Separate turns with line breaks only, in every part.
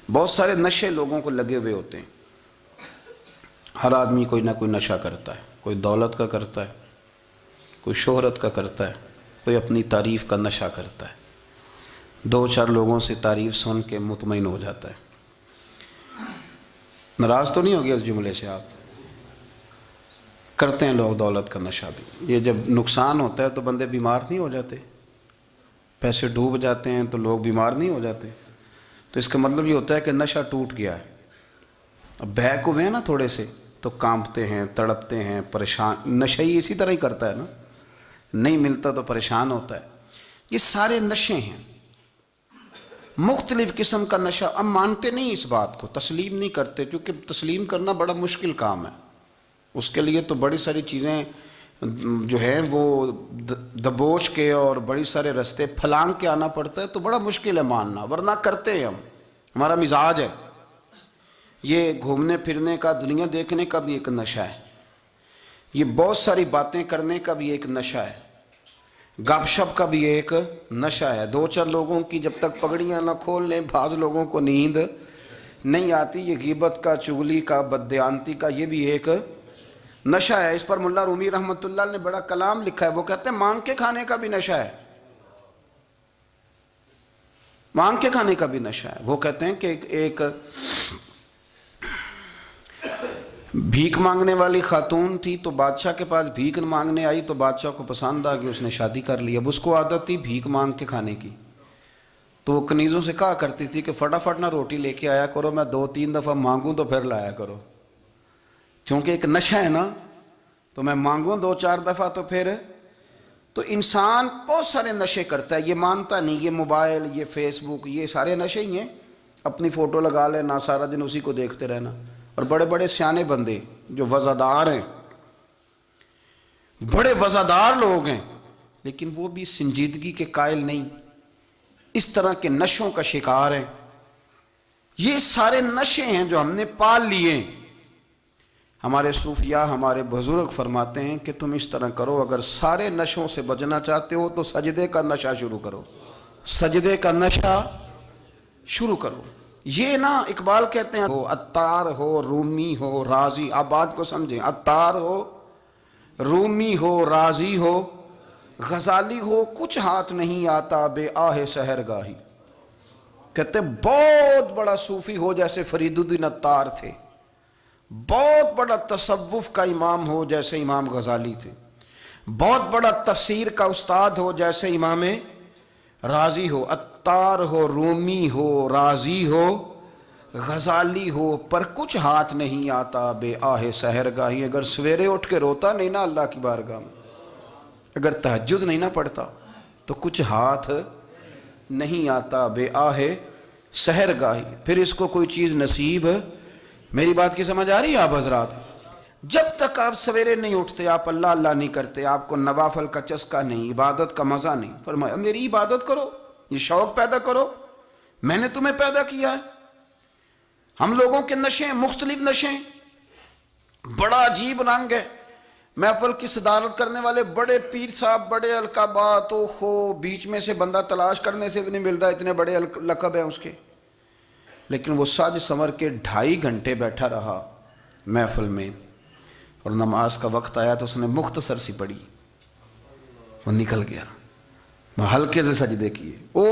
بہت سارے نشے لوگوں کو لگے ہوئے ہوتے ہیں. ہر آدمی کوئی نہ کوئی نشہ کرتا ہے. کوئی دولت کا کرتا ہے, کوئی شہرت کا کرتا ہے, کوئی اپنی تعریف کا نشہ کرتا ہے. دو چار لوگوں سے تعریف سن کے مطمئن ہو جاتا ہے. ناراض تو نہیں ہو گیا اس جملے سے آپ؟ کرتے ہیں لوگ دولت کا نشہ بھی. یہ جب نقصان ہوتا ہے تو بندے بیمار نہیں ہو جاتے؟ پیسے ڈوب جاتے ہیں تو لوگ بیمار نہیں ہو جاتے؟ تو اس کا مطلب یہ ہوتا ہے کہ نشہ ٹوٹ گیا ہے. اب بہک ہوئے ہیں نا تھوڑے سے تو کانپتے ہیں, تڑپتے ہیں, پریشان. نشہ ہی اسی طرح ہی کرتا ہے نا, نہیں ملتا تو پریشان ہوتا ہے. یہ سارے نشے ہیں, مختلف قسم کا نشہ. اب مانتے نہیں اس بات کو, تسلیم نہیں کرتے, کیونکہ تسلیم کرنا بڑا مشکل کام ہے. اس کے لیے تو بڑی ساری چیزیں جو ہیں وہ دبوچ کے اور بڑی سارے رستے پھلانگ کے آنا پڑتا ہے, تو بڑا مشکل ہے ماننا, ورنہ کرتے ہیں ہم. ہمارا مزاج ہے. یہ گھومنے پھرنے کا, دنیا دیکھنے کا بھی ایک نشہ ہے. یہ بہت ساری باتیں کرنے کا بھی ایک نشہ ہے. گپ شپ کا بھی ایک نشہ ہے. دو چار لوگوں کی جب تک پگڑیاں نہ کھول لیں, بعض لوگوں کو نیند نہیں آتی. یہ غیبت کا, چغلی کا, بددیانتی کا, یہ بھی ایک نشہ ہے. اس پر ملا رومی رحمۃ اللہ نے بڑا کلام لکھا ہے. وہ کہتے ہیں مانگ کے کھانے کا بھی نشہ ہے. مانگ کے کھانے کا بھی نشہ ہے. وہ کہتے ہیں کہ ایک بھیک مانگنے والی خاتون تھی, تو بادشاہ کے پاس بھیک مانگنے آئی, تو بادشاہ کو پسند آ گئی, اس نے شادی کر لی. اب اس کو عادت تھی بھیک مانگ کے کھانے کی, تو وہ کنیزوں سے کہا کرتی تھی کہ فٹافٹ نہ روٹی لے کے آیا کرو, میں 2-3 دفعہ مانگوں تو پھر لایا کرو. چونکہ ایک نشہ ہے نا, تو میں مانگوں 2-4 دفعہ تو پھر. تو انسان بہت سارے نشے کرتا ہے, یہ مانتا نہیں. یہ موبائل, یہ فیس بک, یہ سارے نشے ہی ہیں. اپنی فوٹو لگا لینا, سارا دن اسی کو دیکھتے رہنا. اور بڑے بڑے سیانے بندے جو وزادار ہیں, بڑے وزادار لوگ ہیں, لیکن وہ بھی سنجیدگی کے قائل نہیں, اس طرح کے نشوں کا شکار ہیں. یہ سارے نشے ہیں جو ہم نے پال لیے. ہمارے صوفیاء, ہمارے بزرگ فرماتے ہیں کہ تم اس طرح کرو, اگر سارے نشوں سے بچنا چاہتے ہو تو سجدے کا نشہ شروع کرو. سجدے کا نشہ شروع کرو. یہ نا اقبال کہتے ہیں, عطار ہو, رومی ہو, رازی. آپ بات کو سمجھیں, عطار ہو, رومی ہو, رازی ہو, غزالی ہو, کچھ ہاتھ نہیں آتا بے آہ سحر گاہی. کہتے ہیں بہت بڑا صوفی ہو جیسے فرید الدین عطار تھے, بہت بڑا تصوف کا امام ہو جیسے امام غزالی تھے, بہت بڑا تفسیر کا استاد ہو جیسے امام رازی ہو. عطار ہو, رومی ہو, رازی ہو, غزالی ہو, پر کچھ ہاتھ نہیں آتا بے آہ سحر گاہی. اگر سویرے اٹھ کے روتا نہیں نا اللہ کی بارگاہ میں, اگر تہجد نہیں نہ پڑھتا, تو کچھ ہاتھ نہیں آتا بے آہ سحر گاہی. پھر اس کو کوئی چیز نصیب. میری بات کی سمجھ آ رہی ہے آپ حضرات؟ جب تک آپ سویرے نہیں اٹھتے, آپ اللہ اللہ نہیں کرتے, آپ کو نوافل کا چسکا نہیں, عبادت کا مزہ نہیں. فرمایا میری عبادت کرو, یہ شوق پیدا کرو, میں نے تمہیں پیدا کیا ہے. ہم لوگوں کے نشے, مختلف نشے, بڑا عجیب رنگ ہے. محفل کی صدارت کرنے والے بڑے پیر صاحب, بڑے القابات, او بیچ میں سے بندہ تلاش کرنے سے بھی نہیں مل رہا, اتنے بڑے لقب ہیں اس کے. لیکن وہ سج سنور کے 2.5 گھنٹے بیٹھا رہا محفل میں, اور نماز کا وقت آیا تو اس نے مختصر سی پڑھی, وہ نکل گیا. ہلکے سے سجدے کیے. او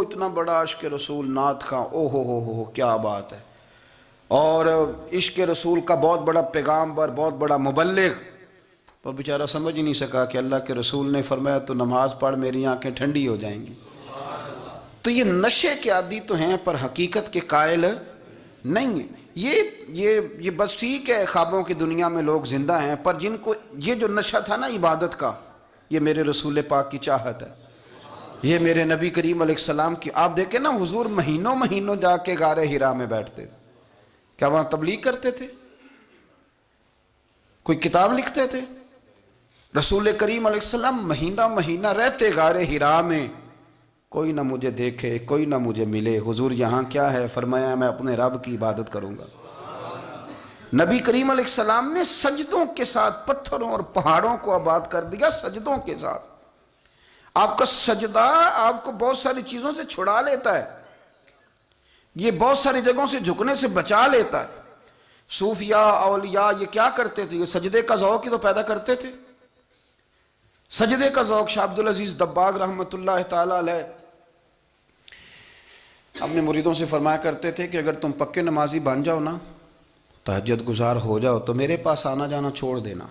اتنا بڑا عشق رسول, نعت خواں, او ہو کیا بات ہے. اور عشق رسول کا بہت بڑا پیغامبر, بہت بڑا مبلغ, اور بیچارہ سمجھ ہی نہیں سکا کہ اللہ کے رسول نے فرمایا تو نماز پڑھ, میری آنکھیں ٹھنڈی ہو جائیں گی. تو یہ نشے کے عادی تو ہیں, پر حقیقت کے قائل نہیں ہیں. یہ بس ٹھیک ہے, خوابوں کی دنیا میں لوگ زندہ ہیں, پر جن کو یہ جو نشہ تھا نا عبادت کا, یہ میرے رسول پاک کی چاہت ہے, یہ میرے نبی کریم علیہ السلام کی. آپ دیکھیں نا, حضور مہینوں جا کے غار حرا میں بیٹھتے تھے. کیا وہاں تبلیغ کرتے تھے؟ کوئی کتاب لکھتے تھے؟ رسول کریم علیہ السلام مہینہ رہتے غار حرا میں. کوئی نہ مجھے دیکھے, کوئی نہ مجھے ملے, حضور یہاں کیا ہے؟ فرمایا میں اپنے رب کی عبادت کروں گا. نبی کریم علیہ السلام نے سجدوں کے ساتھ پتھروں اور پہاڑوں کو آباد کر دیا, سجدوں کے ساتھ. آپ کا سجدہ آپ کو بہت ساری چیزوں سے چھڑا لیتا ہے. یہ بہت ساری جگہوں سے جھکنے سے بچا لیتا ہے۔ صوفیاء اولیاء یہ کیا کرتے تھے؟ یہ سجدے کا ذوق ہی تو پیدا کرتے تھے۔ سجدے کا ذوق شاہ عبدالعزیز دباغ رحمۃ اللہ تعالی علیہ اپنے مریدوں سے فرمایا کرتے تھے کہ اگر تم پکے نمازی بن جاؤ نا، تہجد گزار ہو جاؤ، تو میرے پاس آنا جانا چھوڑ دینا۔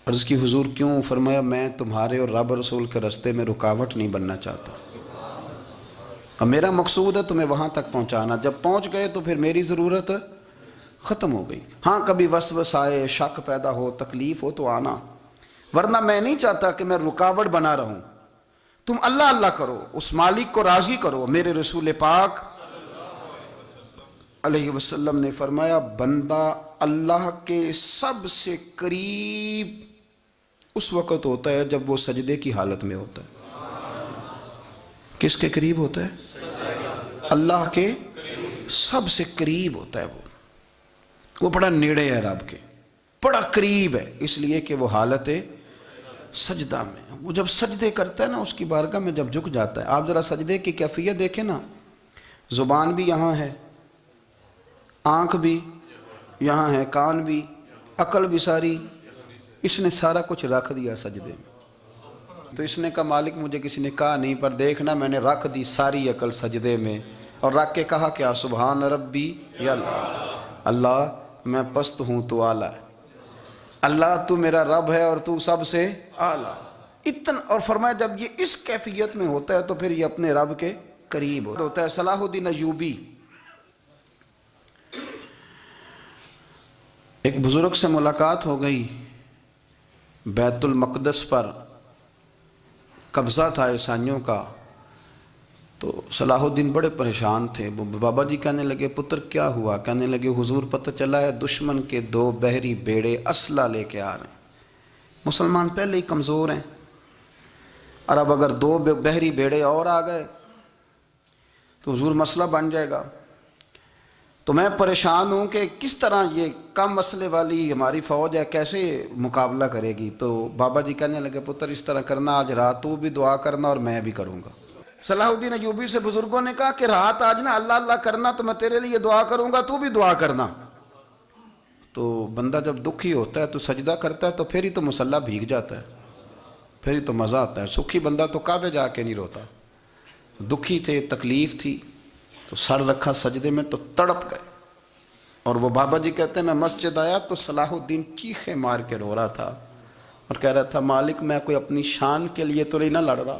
عرض کی حضور کیوں؟ فرمایا میں تمہارے اور رب رسول کے راستے میں رکاوٹ نہیں بننا چاہتا، اور میرا مقصود ہے تمہیں وہاں تک پہنچانا۔ جب پہنچ گئے تو پھر میری ضرورت ختم ہو گئی۔ ہاں کبھی وسوسہ آئے، شک پیدا ہو، تکلیف ہو تو آنا، ورنہ میں نہیں چاہتا کہ میں رکاوٹ بنا رہوں۔ تم اللہ اللہ کرو، اس مالک کو راضی کرو۔ میرے رسول پاک علیہ وسلم نے فرمایا بندہ اللہ کے سب سے قریب اس وقت ہوتا ہے جب وہ سجدے کی حالت میں ہوتا ہے۔ کس کے قریب ہوتا ہے؟ اللہ کے سب سے قریب ہوتا ہے۔ وہ بڑا نیڑے ہے رب کے، بڑا قریب ہے، اس لیے کہ وہ حالت سجدہ میں۔ وہ جب سجدے کرتا ہے نا، اس کی بارگاہ میں جب جھک جاتا ہے، آپ ذرا سجدے کی کیفیت دیکھیں نا، زبان بھی یہاں ہے، آنکھ بھی یہاں ہے، کان بھی، عقل بھی ساری، اس نے سارا کچھ رکھ دیا سجدے میں۔ تو اس نے کہا مالک مجھے کسی نے کہا نہیں، پر دیکھنا میں نے رکھ دی ساری عقل سجدے میں، اور رکھ کے کہا کیا؟ سبحان ربی یا اللہ، اللہ میں پست ہوں تو اعلیٰ ہے، اللہ تو میرا رب ہے اور تو سب سے اعلیٰ اتنا۔ اور فرمایا جب یہ اس کیفیت میں ہوتا ہے تو پھر یہ اپنے رب کے قریب ہوتا ہے۔ صلاح الدین ایوبی ایک بزرگ سے ملاقات ہو گئی، بیت المقدس پر قبضہ تھا عیسائیوں کا، تو صلاح الدین بڑے پریشان تھے۔ بابا جی کہنے لگے پتر کیا ہوا؟ کہنے لگے حضور پتہ چلا ہے دشمن کے 2 بحری بیڑے اسلحہ لے کے آ رہے ہیں، مسلمان پہلے ہی کمزور ہیں، اور اب اگر 2 بحری بیڑے اور آ گئے تو حضور مسئلہ بن جائے گا۔ تو میں پریشان ہوں کہ کس طرح یہ کم مسئلے والی ہماری فوج ہے کیسے مقابلہ کرے گی۔ تو بابا جی کہنے لگے پتر اس طرح کرنا، آج رات تو بھی دعا کرنا اور میں بھی کروں گا۔ صلاح الدین ایوبی سے بزرگوں نے کہا کہ رات آج نا اللہ اللہ کرنا، تو میں تیرے لیے دعا کروں گا، تو بھی دعا کرنا۔ تو بندہ جب دکھی ہوتا ہے تو سجدہ کرتا ہے تو پھر ہی تو مصلی بھیگ جاتا ہے، پھر ہی تو مزہ آتا ہے۔ سکھی بندہ تو کعبے جا کے نہیں روتا، دکھی تھے، تکلیف تھی، تو سر رکھا سجدے میں تو تڑپ گئے۔ اور وہ بابا جی کہتے ہیں میں مسجد آیا تو صلاح الدین چیخے مار کے رو رہا تھا اور کہہ رہا تھا مالک میں کوئی اپنی شان کے لیے تو نہیں نہ لڑ رہا،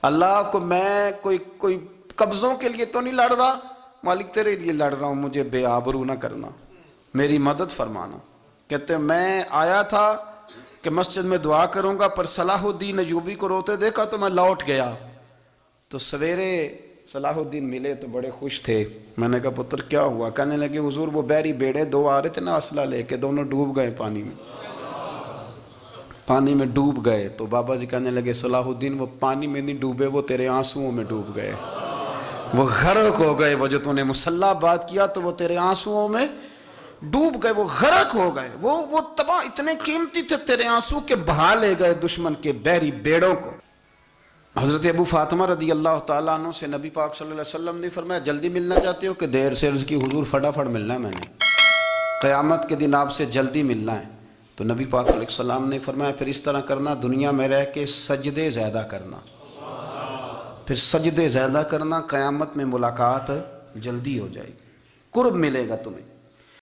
اللہ کو میں کوئی قبضوں کے لیے تو نہیں لڑ رہا، مالک تیرے لیے لڑ رہا ہوں، مجھے بے آبرو نہ کرنا، میری مدد فرمانا۔ کہتے ہیں میں آیا تھا کہ مسجد میں دعا کروں گا، پر صلاح الدین ایوبی کو روتے دیکھا تو میں لوٹ گیا۔ تو سویرے صلاح الدین ملے تو بڑے خوش تھے۔ میں نے کہا پتر کیا ہوا؟ کہنے لگے حضور وہ بحری بیڑے 2 آ رہے تھے نا اسلحہ لے کے، دونوں ڈوب گئے پانی میں ڈوب گئے۔ تو بابا جی کہنے لگے صلاح الدین وہ پانی میں نہیں ڈوبے، وہ تیرے آنسوؤں میں ڈوب گئے، وہ غرق ہو گئے۔ وہ جو تو نے مسلح بات کیا تو وہ تیرے آنسوؤں میں ڈوب گئے، وہ غرق ہو گئے، وہ تباہ، اتنے قیمتی تھے تیرے آنسو کے بہا لے گئے دشمن کے بحری بیڑوں کو۔ حضرت ابو فاطمہ رضی اللہ تعالیٰ عنہ سے نبی پاک صلی اللہ علیہ وسلم نے فرمایا جلدی ملنا چاہتے ہو کہ دیر سے؟ عرض کی حضور فٹافٹ ملنا ہے، میں نے قیامت کے دن آپ سے جلدی ملنا ہے۔ تو نبی پاک علیہ السلام نے فرمایا پھر اس طرح کرنا، دنیا میں رہ کے سجدے زیادہ کرنا، پھر سجدے زیادہ کرنا، قیامت میں ملاقات جلدی ہو جائے گی، قرب ملے گا تمہیں۔